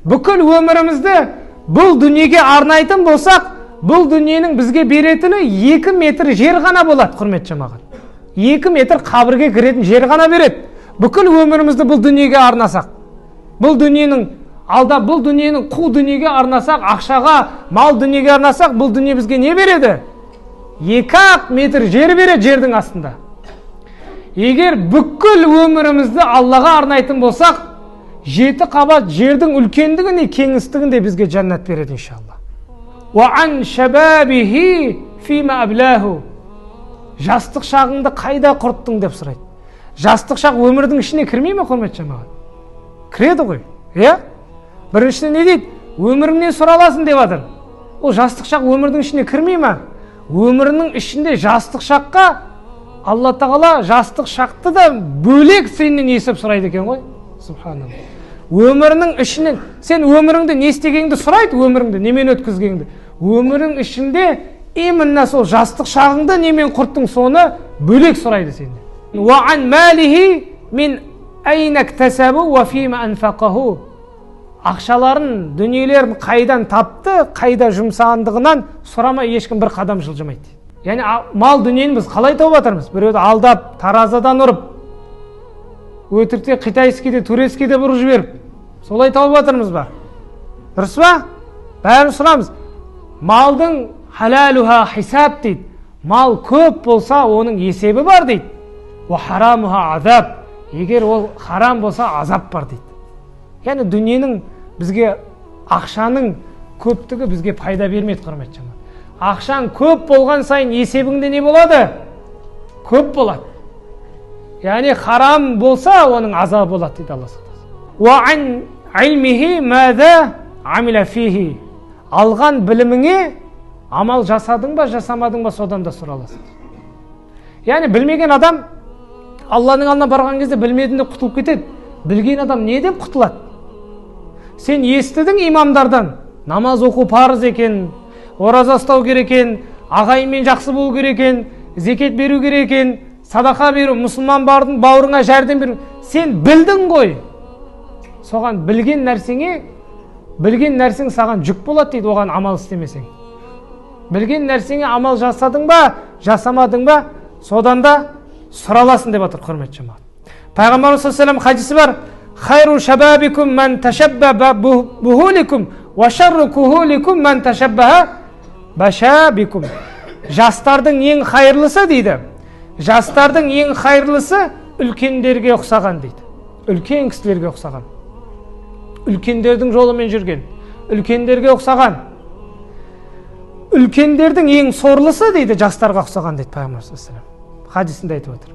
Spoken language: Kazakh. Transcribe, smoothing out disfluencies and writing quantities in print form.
Бүкіл өмірімізді бұл дүниеге арнайтын болсақ, бұл дүниенің бізге беретіні 2 метр жер ғана болады, құрметті жамағат. 2 метр қабірге кіретін жер ғана береді. Бүкіл өмірімізді бұл дүниеге арнасақ, бұл дүниенің қу дүниеге арнасақ, ақшаға, мал дүниеге арнасақ, бұл дүние бізге не береді? 2 метр жер береді жердің астында. Егер бүкіл өмірімізді Аллаға арнайтын болсақ, 7 қабат жердің үлкендігіне, кеңістігінде бізге жәннат береді иншалла. وَعَنْ شَبَابِهِ فِيمَا أَبْلَاهُ. Жастық шағыңды қайда құрттың деп сұрайды. Жастық шақ өмірдің ішіне кірмей ме, құрметті жамағат? Кіреді ғой, Біріншіден не дейді? Өміріңнен сұраласын деп жатыр. Ол жастық шақ өмірдің ішіне кірмей ме? Өмірінің ішінде жастық шаққа Алла Тағала жастық шақты да бөлек сенен есеп сұрайды екен ғой. Субханалла. Өмірінің ішінен, сен өміріңді не істегеніңді сұрайды, өміріңді немен өткізгеніңді. Өмірің ішінде именно сол жастық шағыңды немен құрттың, соны бөлек сұрайды сенен. وَعَنْ مَالِهِ مِنْ أَيْنَ اكْتَسَبُ وَفِيمَ أَنْفَقَهُ. Ақшаларын, дүниелерін қайдан тапты, қайда жұмсағандығынан сұрамай ешкім бір қадам жылжымайды. Яғни мал дүниені біз қалай тауып жатырмыз? Біреуді алдап, таразадан ұрып, өтірікте қитайскийде, турецкийде бұрып жіберіп, солай тауып жатырмыз ба? Дұрыс па? Бәрін сұрамыз. Малдың халалуха хисаб дейді. Мал көп болса, оның есебі бар дейді. Ва харамуха азаб. Егер ол харам болса, азап бар дейді. Яғни дүниенің бізге, ақшаның көптігі бізге пайда бермейді, құрметті жамағат. Ақшаң көп болған сайын есебіңде не болады? Көп болады. Яғни харам болса, оның азабы болады дейді Алла сақтасын. وَعَنْ عِلْمِهِ مَاذَا عَمِلَ فِيهِ. Алған біліміңе амал жасадың ба, жасамадың ба, содан да сұраласың. Яғни білмеген адам Алланың алдына барған кезде білмедім деп құтылып кетеді. Білген адам не деп құтылады? Сен естідің имамдардан, намаз оқу парыз екен, ораза ұстау керек екен, ағайынмен жақсы болу керек екен, зекет беру керек екен, садақа беру, мұсылман бардың бауырыңа жәрдем беру. Сен білдің ғой. Соған білген нәрсең саған жүк болады дейді, оған амал істемесең. Білген нәрсеңе амал жасадың ба, жасамадың ба, содан да сұраласын деп жатыр, құрметті жамағат. Пайғамбарымыз саллаллаху алейхи хадисі бар: "Хайру шабабикум ман ташаббаба бухуликум ва шарру кухуликум ман ташаббаха башабикум." Жастардың ең хайырлысы дейді. Жастардың ең хайырлысы үлкендерге ұқсаған дейді. Үлкен кісілерге ұқсаған. Үлкендердің жолымен жүрген, үлкендерге ұқсаған. Үлкендердің ең сорлысы дейді, жастарға ұқсаған дейді Пайғамбар саллаллаху алейхи хадисінде айтып отыр.